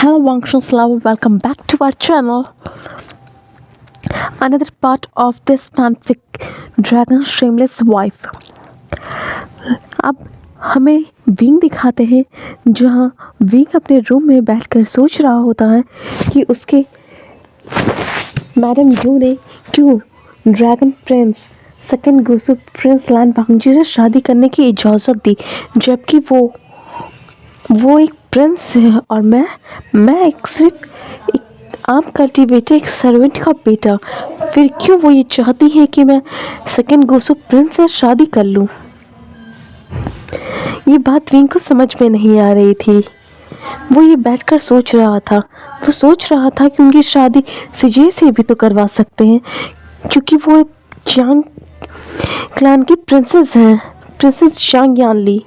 Hello, Functions Lover. Welcome back to our channel. Another part of this fanfic, Dragon Shameless Wife. अब हमें wing दिखाते हैं जहाँ wing अपने रूम में बैठकर सोच रहा होता है कि उसके मैडम यू ने क्यों ड्रैगन प्रिंस सेकंड गुसु प्रिंस लैंड बांगजी से शादी करने की इजाज़त दी, जबकि वो एक प्रिंस है और मैं सिर्फ एक आम कल्टीवेटर, एक सर्वेंट का बेटा। फिर क्यों वो ये चाहती है कि मैं सेकंड गोसो प्रिंस से शादी कर लूँ। ये बात विंग को समझ में नहीं आ रही थी। वो ये बैठकर सोच रहा था। वो सोच रहा था कि उनकी शादी सीजे से भी तो करवा सकते हैं, क्योंकि वो चांग क्लैन की प्रिंसेस हैं, प्रिंसेस चांग यानली।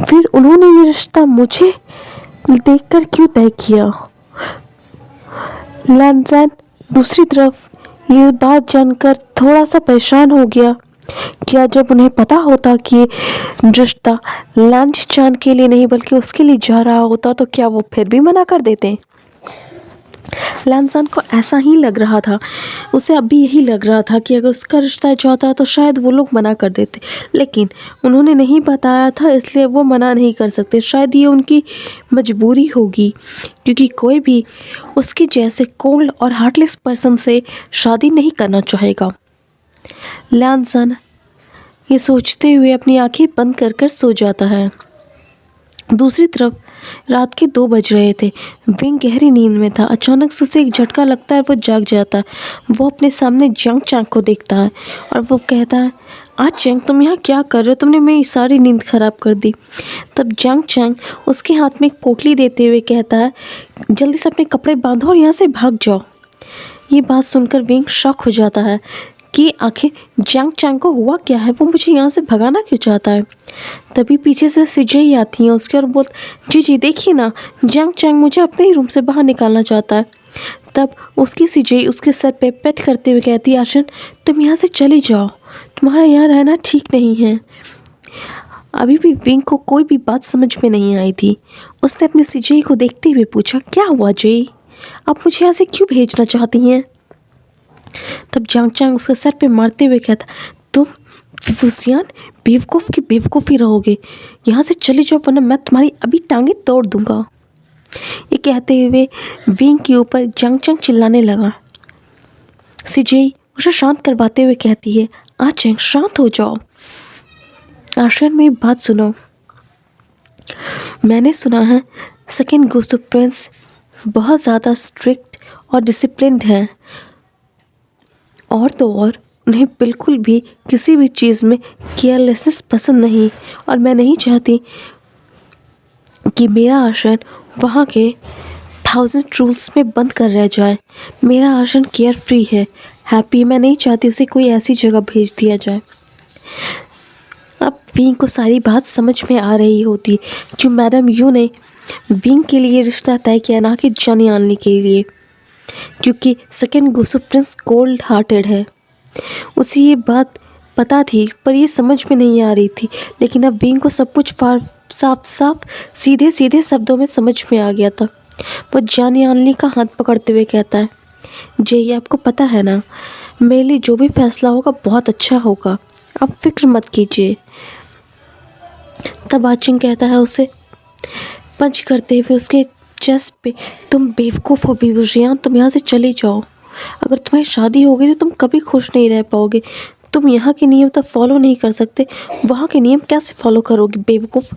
फिर उन्होंने ये रिश्ता मुझे देखकर क्यों तय किया। लैंडजैन दूसरी तरफ ये बात जानकर थोड़ा सा परेशान हो गया। क्या जब उन्हें पता होता कि रिश्ता लैंड चान के लिए नहीं बल्कि उसके लिए जा रहा होता तो क्या वो फिर भी मना कर देते। लैंडजैन को ऐसा ही लग रहा था। उसे अभी यही लग रहा था कि अगर उसका रिश्ता जाता तो शायद वो लोग मना कर देते, लेकिन उन्होंने नहीं बताया था इसलिए वो मना नहीं कर सकते। शायद ये उनकी मजबूरी होगी, क्योंकि कोई भी उसके जैसे कोल्ड और हार्टलेस पर्सन से शादी नहीं करना चाहेगा। लैंडजैन ये सोचते हुए अपनी आंखें बंद कर सो जाता है। दूसरी तरफ रात के 2 बज रहे थे। विंग गहरी नींद में था। अचानक से उसे एक झटका लगता है और वो जाग जाता है। वो अपने सामने जंग चैंग को देखता है और वो कहता है, आज चैंग तुम यहाँ क्या कर रहे हो? तुमने मेरी सारी नींद ख़राब कर दी। तब जंग चैंग उसके हाथ में एक पोटली देते हुए कहता है, जल्दी से अपने कपड़े बांधो और यहाँ से भाग जाओ। ये बात सुनकर विंग शॉक हो जाता है कि आखिर जंग चैंग को हुआ क्या है, वो मुझे यहाँ से भगाना क्यों चाहता है। तभी पीछे से सिजई आती है उसके और बोल, जी देखिए ना, जंग चैंग मुझे अपने ही रूम से बाहर निकालना चाहता है। तब उसकी सिजई उसके सर पे पेट करते हुए कहती है, आशन तुम यहाँ से चली जाओ, तुम्हारा यहाँ रहना ठीक नहीं है। अभी भी विंग को कोई भी बात समझ में नहीं आई थी। उसने अपनी सिजई को देखते हुए पूछा, क्या हुआ जई, आप मुझे यहाँ से क्यों भेजना चाहती हैं? तब जंग चैंग उसके सर पे मारते हुए कहता, तुम फुसियान बेवकूफ़ की बेवकूफ़ी रहोगे, यहाँ से चले जाओ वरना मैं तुम्हारी अभी टांगे तोड़ दूंगा। ये कहते हुए विंग के ऊपर जंग चैंग चिल्लाने लगा। सिजई उसे शांत करवाते हुए कहती है, चैंग शांत हो जाओ। आशन में बात सुनो। मैंने सुना है सेकंड गोसो प्रिंस बहुत ज़्यादा स्ट्रिक्ट और डिसिप्लिन्ड हैं, और तो और उन्हें बिल्कुल भी किसी भी चीज़ में केयरलेसनेस पसंद नहीं, और मैं नहीं चाहती कि मेरा आशन वहाँ के 1000 रूल्स में बंद कर रह जाए। मेरा आशन केयर फ्री है, हैप्पी। मैं नहीं चाहती उसे कोई ऐसी जगह भेज दिया जाए। अब विंग को सारी बात समझ में आ रही होती कि मैडम यू ने विंग के लिए रिश्ता तय किया, ना कि जानी आनली के लिए, क्योंकि सेकंड गोसो प्रिंस कोल्ड हार्टेड है। उसे ये बात पता थी पर ये समझ में नहीं आ रही थी, लेकिन अब विंग को सब कुछ साफ सीधे सीधे शब्दों में समझ में आ गया था। वो जानी आनली का हाथ पकड़ते हुए कहता है, जय आपको पता है ना, मेरे लिए जो भी फैसला होगा बहुत अच्छा होगा, आप फिक्र मत कीजिए। तब आचिंग कहता है उसे पंच करते हुए उसके चेस्ट पे, तुम बेवकूफ़ हो विवजियान, तुम यहाँ से चले जाओ। अगर तुम्हारी शादी होगी तो तुम कभी खुश नहीं रह पाओगे। तुम यहाँ के नियम तो फॉलो नहीं कर सकते, वहाँ के नियम कैसे फॉलो करोगे बेवकूफ़।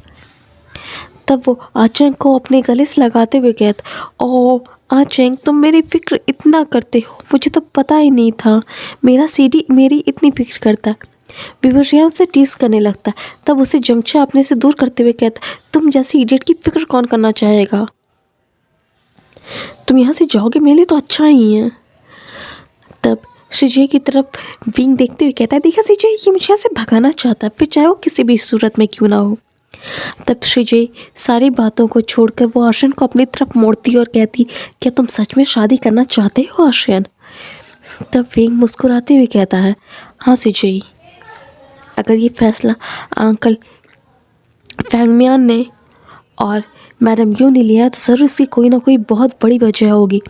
तब वो आचेंग को अपने गले से लगाते हुए कहता, ओ आचेंग तुम मेरी फ़िक्र इतना करते हो, मुझे तो पता ही नहीं था मेरा सीडी मेरी इतनी फ़िक्र करता। विवजियान से टीस करने लगता। तब उसे जंगचा अपने से दूर करते हुए कहता, तुम जैसी इडियट की फ़िक्र कौन करना चाहेगा, तुम यहाँ से जाओगे मेरे लिए तो अच्छा ही है। तब सिजई की तरफ विंग देखते हुए कहता है, देखा सिजई, ये मुझे यहाँ से भगाना चाहता है, फिर चाहे वो किसी भी सूरत में क्यों ना हो। तब सिजई सारी बातों को छोड़कर वो आशन को अपनी तरफ मोड़ती और कहती, क्या तुम सच में शादी करना चाहते हो आशन? तब विंग मुस्कुराते हुए कहता है, हाँ सिजई, अगर ये फैसला अंकल फैंगमियान ने और मैडम यू ने लिया तो ज़रूर इसकी कोई ना कोई बहुत बड़ी वजह होगी।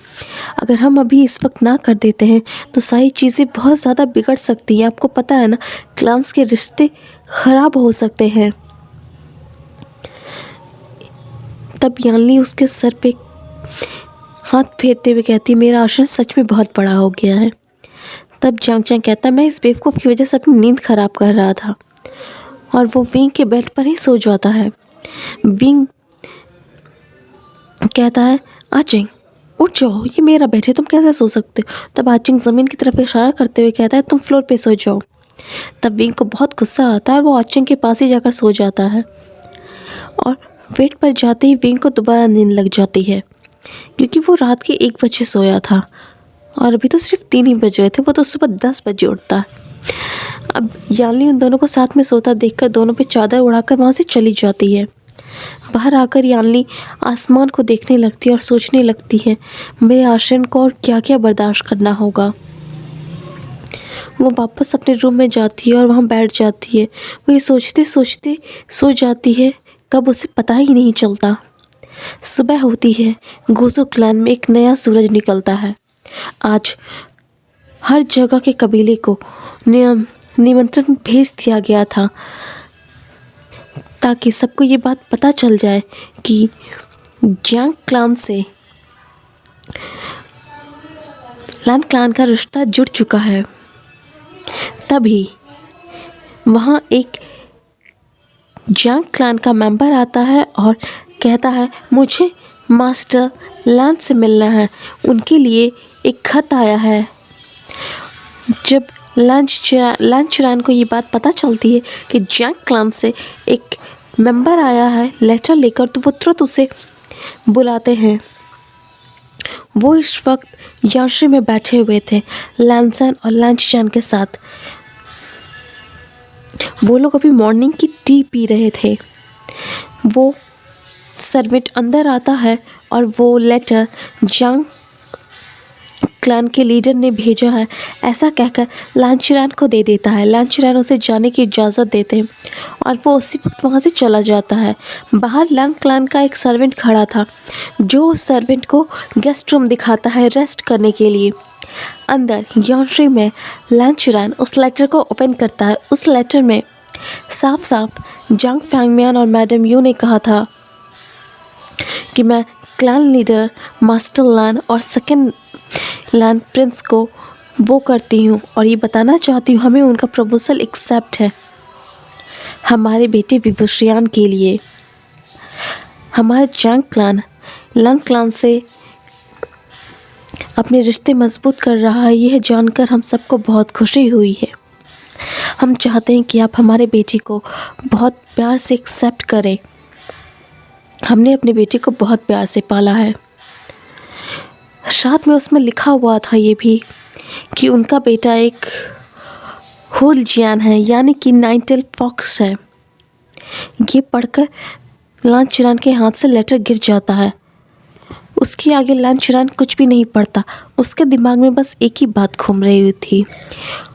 अगर हम अभी इस वक्त ना कर देते हैं तो सारी चीज़ें बहुत ज़्यादा बिगड़ सकती हैं। आपको पता है ना, क्लांस के रिश्ते ख़राब हो सकते हैं। तब यानली उसके सर पे हाथ फेरते हुए कहती, मेरा आश्चर्य सच में बहुत बड़ा हो गया है। तब जांग चैंग कहता, मैं इस बेवकूफ़ की वजह से अपनी नींद ख़राब कर रहा था। और वो विंग के बेड पर ही सो जाता है। विंग कहता है, आचिंग उठ जाओ, ये मेरा बेड है, तुम कैसे सो सकते हो। तब आचिंग ज़मीन की तरफ इशारा करते हुए कहता है, तुम फ्लोर पे सो जाओ। तब विंग को बहुत गुस्सा आता है और वो आचिंग के पास ही जाकर सो जाता है। और बेड पर जाते ही विंग को दोबारा नींद लग जाती है, क्योंकि वो रात के 1 बजे सोया था और अभी तो सिर्फ 3 ही बज रहे थे। वो तो सुबह 10 बजे उठता है। अब यानली उन दोनों को साथ में सोता देखकर दोनों पे चादर उड़ाकर वहाँ से चली जाती है। बाहर आकर यानली आसमान को देखने लगती है और सोचने लगती है, मेरे आश्रय को और क्या क्या बर्दाश्त करना होगा। वो वापस अपने रूम में जाती है और वहाँ बैठ जाती है। वो ये सोचते सोचते सो जाती है, कब उसे पता ही नहीं चलता। सुबह होती है। गोसो क्लैन में एक नया सूरज निकलता है। आज हर जगह के कबीले को निमंत्रण भेज दिया गया था, ताकि सबको ये बात पता चल जाए कि जियांग क्लान से लैन क्लान का रिश्ता जुड़ चुका है। तभी वहाँ एक जियांग क्लान का मेंबर आता है और कहता है, मुझे मास्टर लैन से मिलना है, उनके लिए एक खत आया है। जब लैन चिरान को ये बात पता चलती है कि जियांग क्लान से एक मेंबर आया है लेटर लेकर, तो वो तुरंत उसे बुलाते हैं। वो इस वक्त याशी में बैठे हुए थे लैनसन और लैंचचैन के साथ। वो लोग अभी मॉर्निंग की टी पी रहे थे। वो सर्वेंट अंदर आता है और वो लेटर जियांग क्लान के लीडर ने भेजा है ऐसा कहकर लांचिरान को दे देता है। लांचिरान उसे जाने की इजाज़त देते हैं और वो उसी वक्त वहाँ से चला जाता है। बाहर लैन क्लान का एक सर्वेंट खड़ा था, जो उस सर्वेंट को गेस्ट रूम दिखाता है रेस्ट करने के लिए। अंदर यानश्री में लांचिरान उस लेटर को ओपन करता है। उस लेटर में साफ साफ जांग फैंगमियान और मैडम यू ने कहा था कि मैं क्लैन लीडर मास्टर लैन और सेकंड लैन प्रिंस को वो करती हूँ और ये बताना चाहती हूँ हमें उनका प्रपोजल एक्सेप्ट है हमारे बेटे विवुशियान के लिए। हमारा जांग क्लैन लैन क्लैन से अपने रिश्ते मजबूत कर रहा है, यह जानकर हम सबको बहुत खुशी हुई है। हम चाहते हैं कि आप हमारे बेटे को बहुत प्यार से एक्सेप्ट करें। हमने अपने बेटे को बहुत प्यार से पाला है। साथ में उसमें लिखा हुआ था ये भी कि उनका बेटा एक हुल जियान है, यानी कि 9 टेल फॉक्स है। ये पढ़कर लांचिरान के हाथ से लेटर गिर जाता है। उसके आगे लांचिरान कुछ भी नहीं पढ़ता। उसके दिमाग में बस एक ही बात घूम रही थी,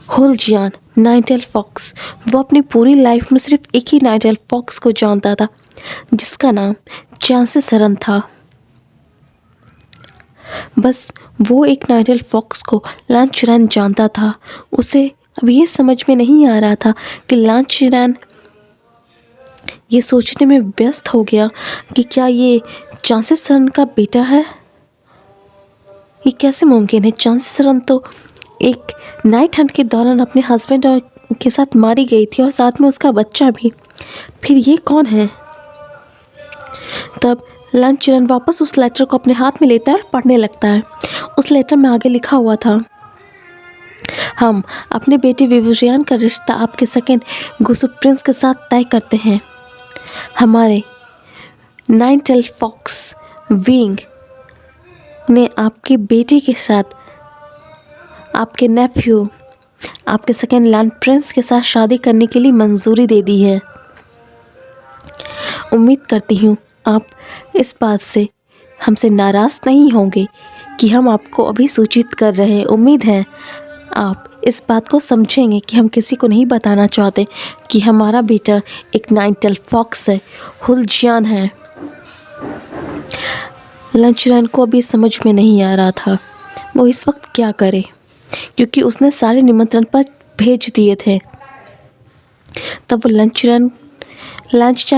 हुल जियान 9 टेल फॉक्स। वो अपनी पूरी लाइफ में सिर्फ एक ही 9 टेल फॉक्स को जानता था, जिसका नाम चांसे सरन था। बस वो एक 9 टेल फॉक्स को लांचिरान जानता था। उसे अब ये समझ में नहीं आ रहा था कि लांचिरान ये सोचने में व्यस्त हो गया कि क्या ये चांसे सरन का बेटा है। ये कैसे मुमकिन है? चांसे सरन तो एक नाइट हंट के दौरान अपने हस्बैंड और के साथ मारी गई थी और साथ में उसका बच्चा भी। फिर ये कौन है? तब लांचिरान वापस उस लेटर को अपने हाथ में लेता है और पढ़ने लगता है। उस लेटर में आगे लिखा हुआ था, हम अपने बेटे विवुशियान का रिश्ता आपके सेकंड गुसु प्रिंस के साथ तय करते हैं। हमारे 9 टेल फॉक्स विंग ने आपके बेटे के साथ आपके नेफ्यू आपके सेकंड लैंड प्रिंस के साथ शादी करने के लिए मंजूरी दे दी है। उम्मीद करती हूँ आप इस बात से हमसे नाराज़ नहीं होंगे कि हम आपको अभी सूचित कर रहे हैं। उम्मीद है आप इस बात को समझेंगे कि हम किसी को नहीं बताना चाहते कि हमारा बेटा एक 9 टेल फॉक्स है, हुल जियान है। लंचरन को अभी समझ में नहीं आ रहा था वो इस वक्त क्या करे, क्योंकि उसने सारे निमंत्रण पत्र भेज दिए थे। तब वो लंचरन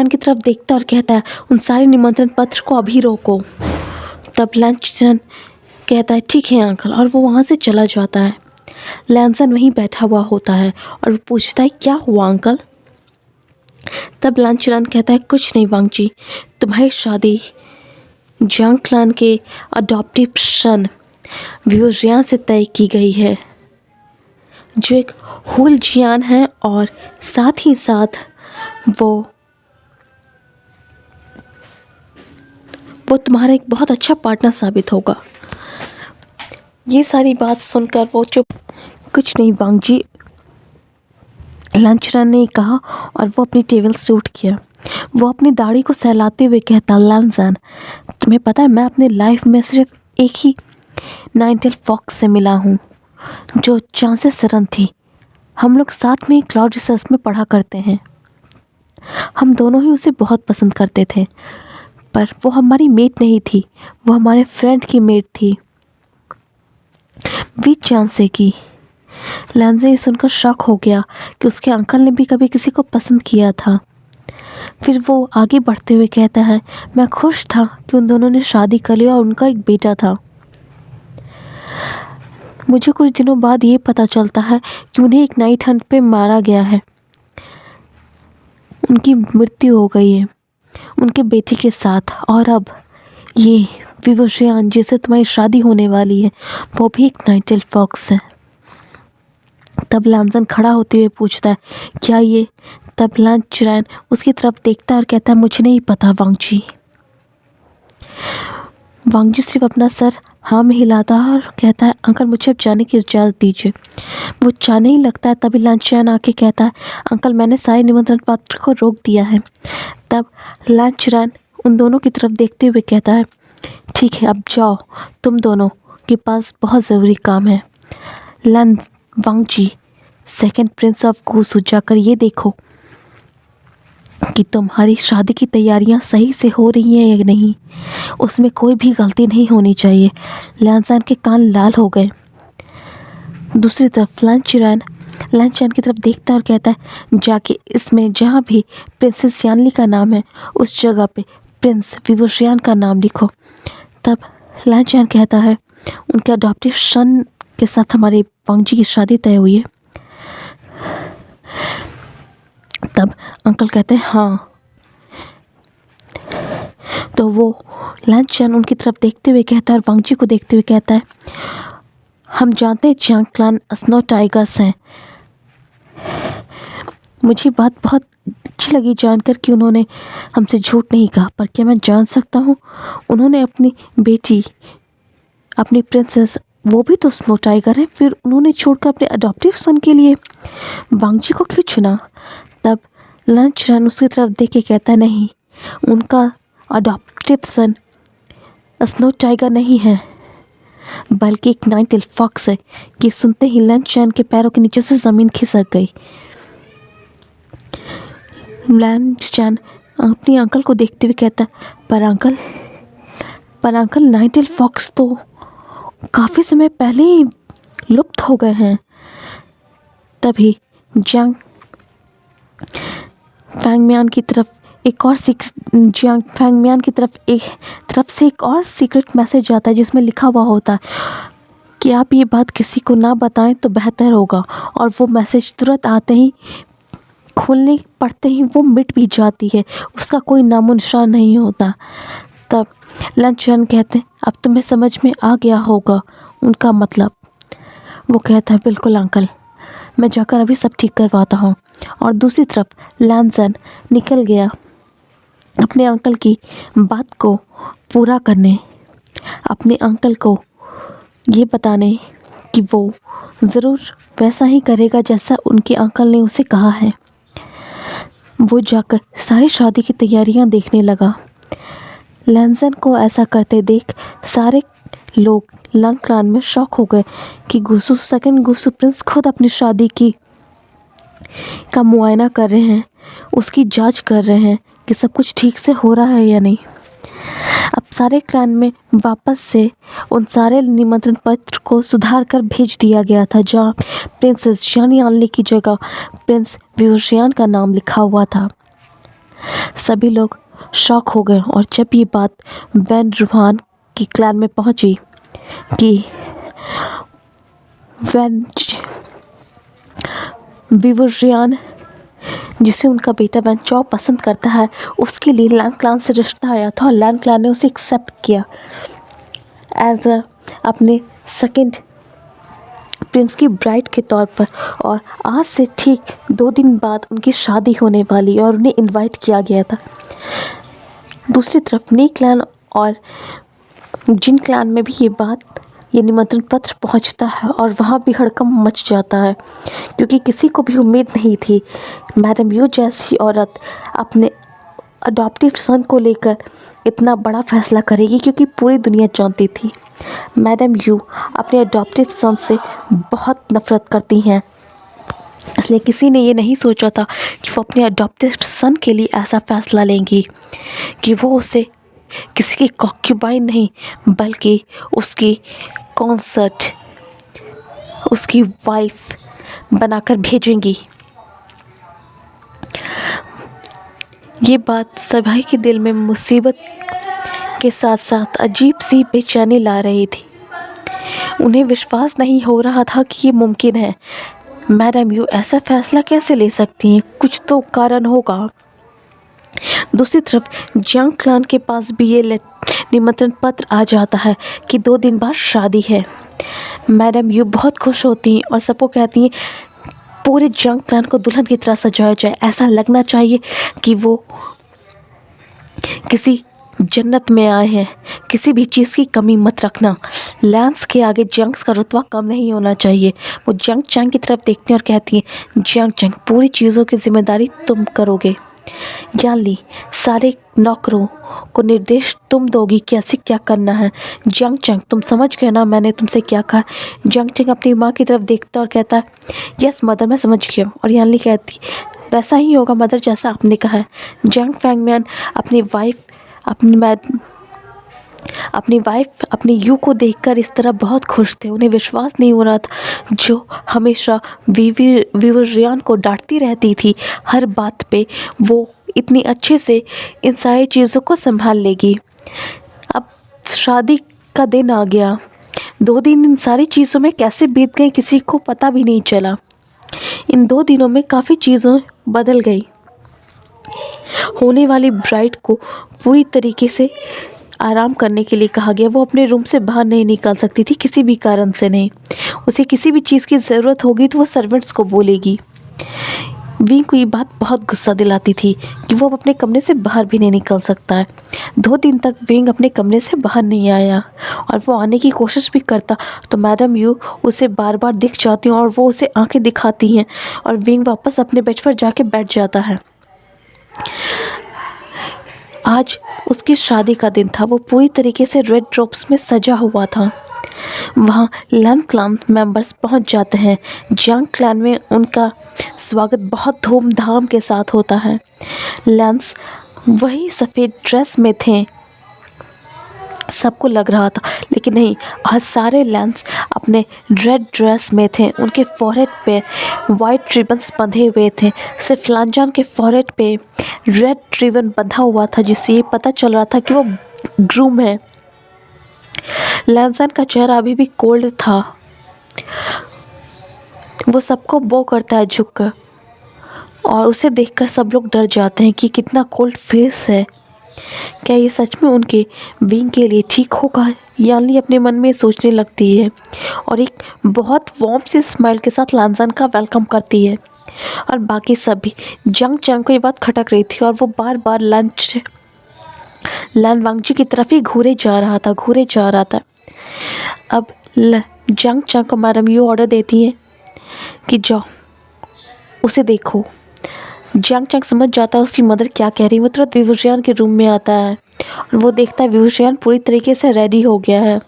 की तरफ देखता और कहता है, उन सारे निमंत्रण पत्र को अभी रोको। तब लंचरन कहता है, ठीक है अंकल, और वो वहाँ से चला जाता है। लैंसन वहीं बैठा हुआ होता है और वो पूछता है, क्या हुआ अंकल? तब लंचरन कहता है, कुछ नहीं वांगजी, तुम्हारी शादी जांग क्लान के अडॉप्टिव सन व्यूजियान से तय की गई है, जो एक हुल जियान है, और साथ ही साथ वो तुम्हारा एक बहुत अच्छा पार्टनर साबित होगा। ये सारी बात सुनकर वो चुप। कुछ नहीं वांगजी, लंचरन ने कहा और वो अपनी टेबल से उठ गया। वो अपनी दाढ़ी को सहलाते हुए कहता, लैंसन, तुम्हें पता है मैं अपने लाइफ में सिर्फ एक ही नाइनटेल फॉक्स से मिला हूँ, जो चांसेस सरन थी। हम लोग साथ में क्लाउड रिसर्च में पढ़ा करते हैं। हम दोनों ही उसे बहुत पसंद करते थे, पर वो हमारी मेट नहीं थी, वो हमारे फ्रेंड की मेट थी, वी चांसे की। लैंसन ये सुनकर शॉक हो गया कि उसके अंकल ने भी कभी किसी को पसंद किया था। फिर वो आगे बढ़ते हुए कहता है, मैं खुश था कि उन दोनों ने शादी कर ली और उनका एक बेटा था। मुझे कुछ दिनों बाद ये पता चलता है कि उन्हें एक नाइट हंट पे मारा गया है। उनकी मृत्यु हो गई है उनके बेटे के साथ, और अब ये विवशयान जिससे तुम्हारी शादी होने वाली है, वो भी एक नाइटेल फॉक्स है। तब लैंसन खड़ा होते हुए पूछता है, क्या ये? तब लंचरन उसकी तरफ देखता है और कहता है, मुझे नहीं पता वांगजी। वांगजी सिर्फ अपना सर हाँ में हिलाता है और कहता है, अंकल मुझे अब जाने की इजाज़त दीजिए। वो जाने ही लगता है, तभी लंचरन आके कहता है, अंकल मैंने सारे निमंत्रण पत्र को रोक दिया है। तब लंचरन उन दोनों की तरफ देखते हुए कहता है, ठीक है अब जाओ, तुम दोनों के पास बहुत ज़रूरी काम है। वांगजी, सेकंड प्रिंस ऑफ गुसू, जाकर ये देखो कि तुम्हारी शादी की तैयारियां सही से हो रही हैं या नहीं, उसमें कोई भी गलती नहीं होनी चाहिए। लैंसन के कान लाल हो गए। दूसरी तरफ लंचरन की तरफ देखता और कहता है, जाके इसमें जहाँ भी प्रिंसेस यानली का नाम है उस जगह पे प्रिंस विवशयान का नाम लिखो। तब लंचरन कहता है, उनके अडॉप्टिव सन के साथ हमारी वांगजी की शादी तय हुई है। तब अंकल कहते हैं, हाँ। तो वो लंचरन उनकी तरफ देखते हुए कहता है और वांगजी को देखते हुए कहता है, हम जानते हैं जांग क्लान स्नो टाइगर्स हैं। मुझे बात बहुत अच्छी लगी जानकर कि उन्होंने हमसे झूठ नहीं कहा, पर क्या मैं जान सकता हूँ उन्होंने अपनी बेटी, अपनी प्रिंसेस, वो भी तो स्नो टाइगर है, फिर उन्होंने छोड़कर अपने अडॉप्टिव सन के लिए वांगजी को क्यों चुना? तब लंचरन उसकी तरफ देख के कहता है, नहीं, उनका अडॉप्टिव सन स्नो टाइगर नहीं है, बल्कि एक नाइनटेल फॉक्स है। ये सुनते ही लंचरन के पैरों के नीचे से ज़मीन खिसक गई। लंचरन अपने अंकल को देखते हुए कहता है, पर अंकल नाइनटेल फॉक्स तो काफ़ी समय पहले ही लुप्त हो गए हैं। तभी जांग फैंगमियान की तरफ एक और सीक्रेट मैसेज आता है, जिसमें लिखा हुआ होता है कि आप ये बात किसी को ना बताएं तो बेहतर होगा। और वो मैसेज तुरंत आते ही खोलने पड़ते ही वो मिट भी जाती है, उसका कोई नामो निशान नहीं होता। तब लंचरन कहते हैं, अब तुम्हें समझ में आ गया होगा उनका मतलब। वो कहता है, बिल्कुल अंकल, मैं जाकर अभी सब ठीक करवाता हूँ। और दूसरी तरफ लैंसन निकल गया अपने अंकल की बात को पूरा करने, अपने अंकल को ये बताने कि वो ज़रूर वैसा ही करेगा जैसा उनके अंकल ने उसे कहा है। वो जाकर सारी शादी की तैयारियां देखने लगा। लैंसन को ऐसा करते देख सारे लोग लंग क्लान में शॉक हो गए कि सेकंड गुसू प्रिंस खुद अपनी शादी का मुआयना कर रहे हैं, उसकी जांच कर रहे हैं कि सब कुछ ठीक से हो रहा है या नहीं। अब सारे क्लैन में वापस से उन सारे निमंत्रण पत्र को सुधार कर भेज दिया गया था, जहाँ प्रिंसेस यानी यानली की जगह प्रिंस विवुशियान का नाम लिखा हुआ था। सभी लोग शॉक हो गए और जब ये बात वैन रुहान की क्लैन में पहुंची कि वैन विवुशियान, जिसे उनका बेटा वैन चौ पसंद करता है, उसके लिए लैन क्लैन से रिश्ता आया था और लैन क्लैन ने उसे एक्सेप्ट किया एज अपने सेकंड प्रिंस की ब्राइड के तौर पर। और आज से ठीक 2 दिन बाद उनकी शादी होने वाली और उन्हें इनवाइट किया गया था। दूसरी तरफ नी क्लैन और जिन क्लैन में भी ये निमंत्रण पत्र पहुंचता है और वहाँ भी हड़कंप मच जाता है, क्योंकि किसी को भी उम्मीद नहीं थी मैडम यू जैसी औरत अपने अडॉप्टिव सन को लेकर इतना बड़ा फैसला करेगी, क्योंकि पूरी दुनिया जानती थी मैडम यू अपने अडॉप्टिव सन से बहुत नफरत करती हैं। इसलिए किसी ने ये नहीं सोचा था कि वो अपने अडॉप्टिव सन के लिए ऐसा फैसला लेंगी कि वो उसे किसी की कॉन्क्यूबाइन नहीं बल्कि उसकी कॉन्सर्ट, उसकी वाइफ बनाकर भेजेंगी। ये बात सभी के दिल में मुसीबत के साथ साथ अजीब सी बेचैनी ला रही थी। उन्हें विश्वास नहीं हो रहा था कि ये मुमकिन है। मैडम यू ऐसा फैसला कैसे ले सकती हैं? कुछ तो कारण होगा। दूसरी तरफ जियांग क्लैन के पास भी ये निमंत्रण पत्र आ जाता है कि 2 दिन बाद शादी है। मैडम यू बहुत खुश होती हैं और सबको कहती हैं पूरे जियांग क्लैन को दुल्हन की तरह सजाया जाए, ऐसा लगना चाहिए कि वो किसी जन्नत में आए हैं। किसी भी चीज़ की कमी मत रखना। लैंस के आगे जियांग्स का रुतबा कम नहीं होना चाहिए। वो जियांग चैंग की तरफ देखती हैं और कहती हैं जियांग चैंग पूरी चीज़ों की जिम्मेदारी तुम करोगे। यानली सारे नौकरों को निर्देश तुम दोगी कि ऐसे क्या करना है। जियांग चैंग तुम समझ गए ना मैंने तुमसे क्या कहा। जियांग चैंग अपनी माँ की तरफ देखता और कहता है यस मदर मैं समझ गया। और यानली कहती वैसा ही होगा मदर जैसा आपने कहा है। जियांग फैंगमैन अपनी वाइफ अपनी यू को देखकर इस तरह बहुत खुश थे। उन्हें विश्वास नहीं हो रहा था जो हमेशा विवुशियान को डांटती रहती थी हर बात पे, वो इतनी अच्छे से इन सारी चीज़ों को संभाल लेगी। अब शादी का दिन आ गया। 2 दिन इन सारी चीज़ों में कैसे बीत गए किसी को पता भी नहीं चला। इन 2 दिनों में काफ़ी चीज़ें बदल गई। होने वाली ब्राइड को पूरी तरीके से आराम करने के लिए कहा गया। वो अपने रूम से बाहर नहीं निकल सकती थी, किसी भी कारण से नहीं। उसे किसी भी चीज़ की ज़रूरत होगी तो वो सर्वेंट्स को बोलेगी। विंग को ये बात बहुत गुस्सा दिलाती थी कि वो अपने कमरे से बाहर भी नहीं निकल सकता है। 2 दिन तक विंग अपने कमरे से बाहर नहीं आया और वो आने की कोशिश भी करता तो मैडम यू उसे बार बार दिख जाती हैं और वो उसे आंखें दिखाती हैं और विंग वापस अपने बेड पर जाके बैठ जाता है। आज उसकी शादी का दिन था। वो पूरी तरीके से रेड ड्रॉप्स में सजा हुआ था। वहाँ लैन क्लैन मेंबर्स पहुँच जाते हैं। जियांग क्लैन में उनका स्वागत बहुत धूमधाम के साथ होता है। लैंस वही सफ़ेद ड्रेस में थे, सबको लग रहा था, लेकिन नहीं, आज सारे लैंस अपने रेड ड्रेस में थे। उनके फॉरहेड पे वाइट रिबन्स बंधे हुए थे। सिर्फ लांजान के फॉरहेड पे रेड रिबन बंधा हुआ था, जिससे ये पता चल रहा था कि वो ग्रूम है। लांजान का चेहरा अभी भी कोल्ड था। वो सबको बो करता है झुककर और उसे देखकर सब लोग डर जाते हैं कि कितना कोल्ड फेस है। क्या ये सच में उनके विंग के लिए ठीक होगा? यानली अपने मन में सोचने लगती है और एक बहुत वार्म सी स्माइल के साथ लांजान का वेलकम करती है। और बाकी सभी जियांग चैंग को ये बात खटक रही थी और वो बार बार लैन वांगजी की तरफ ही घूरे जा रहा था। अब जियांग चैंग को मैडम यू ऑर्डर देती है कि जाओ उसे देखो। जियांग चैंग समझ जाता है उसकी मदर क्या कह रही है। वो तुरंत विवुशियान के रूम में आता है और वो देखता है विवुशियान पूरी तरीके से रेडी हो गया है।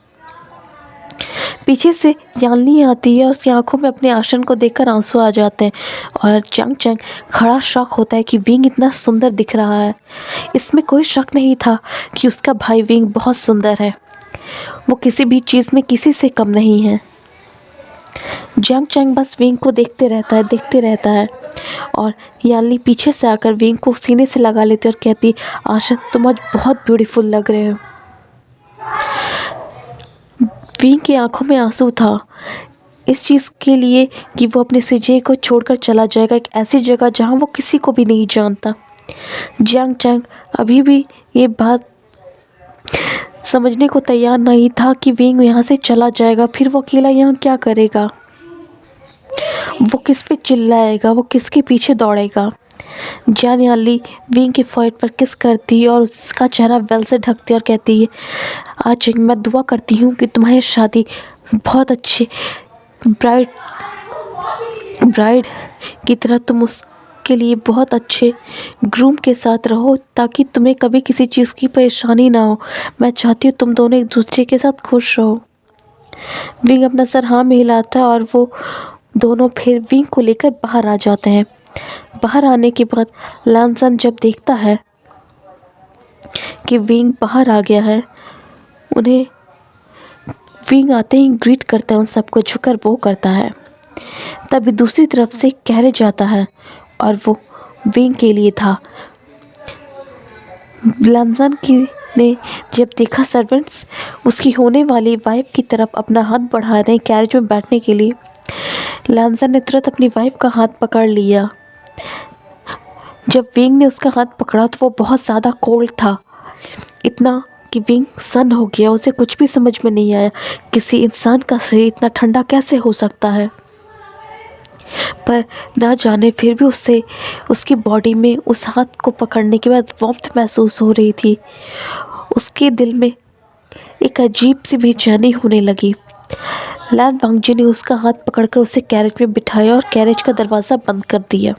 पीछे से यानली आती है और उसकी आंखों में अपने आशन को देखकर आंसू आ जाते हैं और चंग चंग खड़ा शौक होता है कि विंग इतना सुंदर दिख रहा है। इसमें कोई शक नहीं था कि उसका भाई विंग बहुत सुंदर है, वो किसी भी चीज़ में किसी से कम नहीं है। जंग चंग बस विंग को देखते रहता है और यानली पीछे से आकर विंग को सीने से लगा लेती और कहती, आशन तुम आज बहुत ब्यूटीफुल लग रहे हो। विंग की आंखों में आंसू था इस चीज़ के लिए कि वो अपने सिजे को छोड़कर चला जाएगा एक ऐसी जगह जहाँ वो किसी को भी नहीं जानता। जंग चंग अभी भी ये बात समझने को तैयार नहीं था कि विंग यहाँ से चला जाएगा, फिर वो अकेला यहाँ क्या करेगा, वो किस पे चिल्लाएगा, वो किसके पीछे दौड़ेगा। जान यानली विंग के फोrehead पर किस करती है और उसका चेहरा वेल से ढकती और कहती है, आज मैं दुआ करती हूँ कि तुम्हारी शादी बहुत अच्छे ब्राइड की तरह तुम उसके लिए बहुत अच्छे ग्रूम के साथ रहो ताकि तुम्हें कभी किसी चीज़ की परेशानी ना हो। मैं चाहती हूँ तुम दोनों एक दूसरे के साथ खुश रहो। विंग अपना सर हाँ में हिलाता है और वो दोनों फिर विंग को लेकर बाहर आ जाते हैं। बाहर आने के बाद लैनसन जब देखता है कि विंग बाहर आ गया है, उन्हें विंग आते ही ग्रीट करता है, उन सबको झुकर वो करता है। तभी दूसरी तरफ से कैरेज आता है और वो विंग के लिए था। लैनसन ने जब देखा सर्वेंट्स उसकी होने वाली वाइफ की तरफ अपना हाथ बढ़ा रहे हैं कैरेज में बैठने के लिए, लैनसन ने तुरंत अपनी वाइफ का हाथ पकड़ लिया। जब विंग ने उसका हाथ पकड़ा तो वो बहुत ज़्यादा कोल्ड था, इतना कि विंग सन हो गया। उसे कुछ भी समझ में नहीं आया किसी इंसान का शरीर इतना ठंडा कैसे हो सकता है, पर ना जाने फिर भी उससे उसकी बॉडी में उस हाथ को पकड़ने के बाद वार्मथ महसूस हो रही थी। उसके दिल में एक अजीब सी बेचैनी होने लगी। लैन वांगजी ने उसका हाथ पकड़कर उसे कैरेज में बिठाया और कैरेज का दरवाज़ा बंद कर दिया।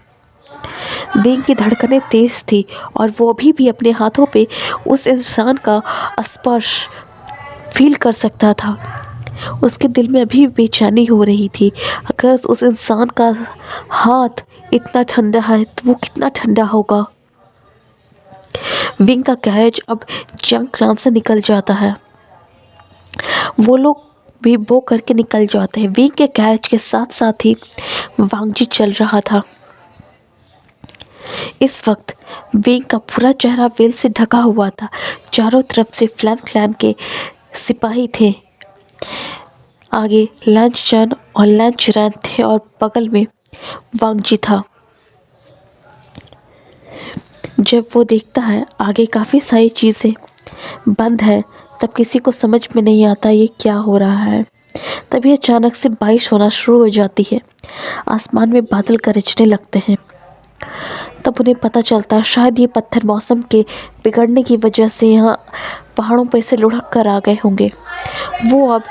विंग की धड़कनें तेज थी और वो अभी भी अपने हाथों पे उस इंसान का स्पर्श फील कर सकता था। उसके दिल में अभी भी बेचैनी हो रही थी। अगर उस इंसान का हाथ इतना ठंडा है तो वो कितना ठंडा होगा। विंग का कैरेज अब जंग क्लान से निकल जाता है, वो लोग भी बो करके निकल जाते हैं। विंग के कैरेज के साथ साथ ही वांगजी चल रहा था। इस वक्त विंग का पूरा चेहरा वेल से ढका हुआ था। चारों तरफ से फ्लैन क्लैन के सिपाही थे। आगे लैंच चैन और लैंच रैन थे और बगल में वांगजी था। जब वो देखता है आगे काफ़ी सारी चीज़ें बंद है, तब किसी को समझ में नहीं आता ये क्या हो रहा है। तभी अचानक से बारिश होना शुरू हो जाती है, आसमान में बादल गरजने लगते हैं। तब उन्हें पता चलता है शायद ये पत्थर मौसम के बिगड़ने की वजह से यहाँ पहाड़ों पर से लुढ़क कर आ गए होंगे। वो अब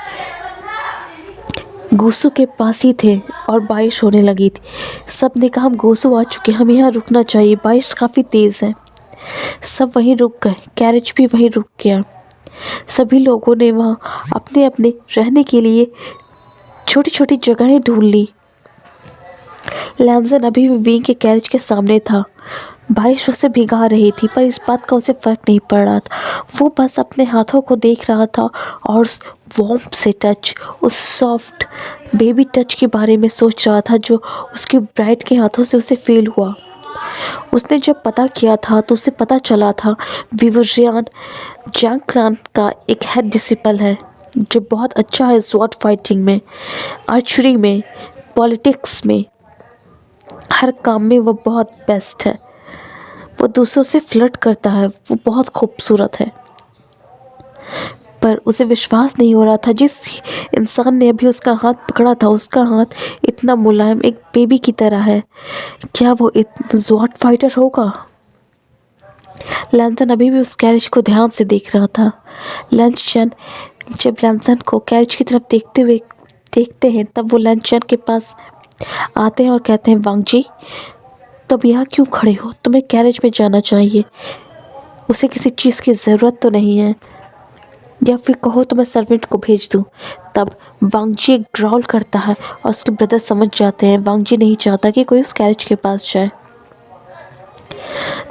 गोसू के पास ही थे और बारिश होने लगी थी। सब ने कहा हम गोसू आ चुके, हमें यहाँ रुकना चाहिए, बारिश काफ़ी तेज़ है। सब वहीं रुक गए, कैरेज भी वहीं रुक गया। सभी लोगों ने वहाँ अपने अपने रहने के लिए छोटी छोटी जगहें ढूंढ ली। लैनसन अभी भी विंग के कैरेज के सामने था। बारिश उसे भिगा रही थी पर इस बात का उसे फ़र्क नहीं पड़ रहा था। वो बस अपने हाथों को देख रहा था और उस वार्म से टच, उस सॉफ्ट बेबी टच के बारे में सोच रहा था जो उसके ब्राइड के हाथों से उसे फील हुआ। उसने जब पता किया था तो उसे पता चला था विवरजियान जैंग क्लान का एक हेड डिसिपल है जो बहुत अच्छा है स्वॉर्ड फाइटिंग में, आर्चरी में, पॉलिटिक्स में, हर काम में वो बहुत बेस्ट है। वो दूसरों से फ्लर्ट करता है, वो बहुत खूबसूरत है। पर उसे विश्वास नहीं हो रहा था जिस इंसान ने अभी उसका हाथ पकड़ा था उसका हाथ इतना मुलायम एक बेबी की तरह है। क्या वो इतना स्वॉर्ड फाइटर होगा? लैनसन अभी भी उस कैरेज को ध्यान से देख रहा था। लैनचन जब लैनसन को कैरेज की तरफ देखते हैं तब वो लैनचन के पास आते हैं और कहते हैं वांगजी तुम यहाँ क्यों खड़े हो? तुम्हें कैरेज में जाना चाहिए, उसे किसी चीज़ की ज़रूरत तो नहीं है। या फिर कहो तो मैं सर्वेंट को भेज दूँ। तब वांगजी एक ग्रॉल करता है और उसके ब्रदर समझ जाते हैं वांगजी नहीं चाहता कि कोई उस कैरेज के पास जाए।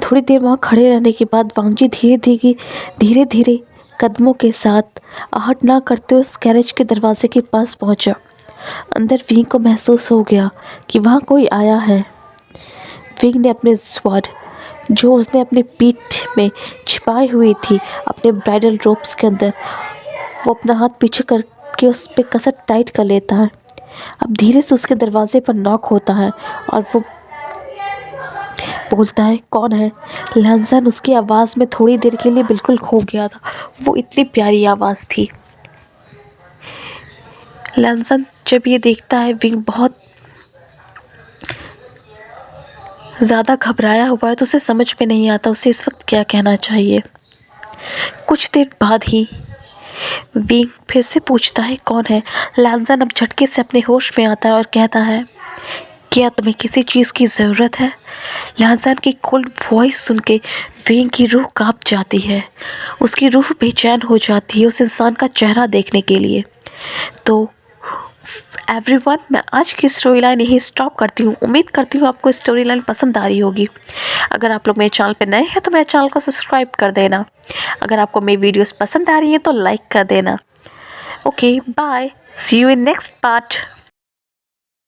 थोड़ी देर वहाँ खड़े रहने के बाद वांगजी धीरे धीरे कदमों के साथ आहट ना करते उस कैरेज के दरवाजे के पास पहुंचा। अंदर विंग को महसूस हो गया कि वहाँ कोई आया है। विंग ने अपने स्वॉर्ड जो उसने अपनी पीठ में छिपाई हुई थी अपने ब्राइडल रोब्स के अंदर, वो अपना हाथ पीछे करके उस पर कसर टाइट कर लेता है। अब धीरे से उसके दरवाजे पर नॉक होता है और वो बोलता है, कौन है? लहनसन उसकी आवाज़ में थोड़ी देर के लिए बिल्कुल खो गया था। वो इतनी प्यारी आवाज़ थी। लहनसन जब ये देखता है विंग बहुत ज़्यादा घबराया हुआ है तो उसे समझ में नहीं आता उसे इस वक्त क्या कहना चाहिए। कुछ देर बाद ही विंग फिर से पूछता है, कौन है? लहनसन अब झटके से अपने होश में आता है और कहता है, क्या तुम्हें किसी चीज़ की ज़रूरत है? लहनसन की कोल्ड वॉइस सुन के विंग की रूह कांप जाती है। उसकी रूह बेचैन हो जाती है उस इंसान का चेहरा देखने के लिए। तो एवरीवन, मैं आज की स्टोरी लाइन यही स्टॉप करती हूँ। उम्मीद करती हूँ आपको स्टोरी लाइन पसंद आ रही होगी। अगर आप लोग मेरे चैनल पर नए हैं तो मेरे चैनल को सब्सक्राइब कर देना। अगर आपको मेरी वीडियोस पसंद आ रही हैं तो लाइक कर देना। Okay, bye, see you in next part.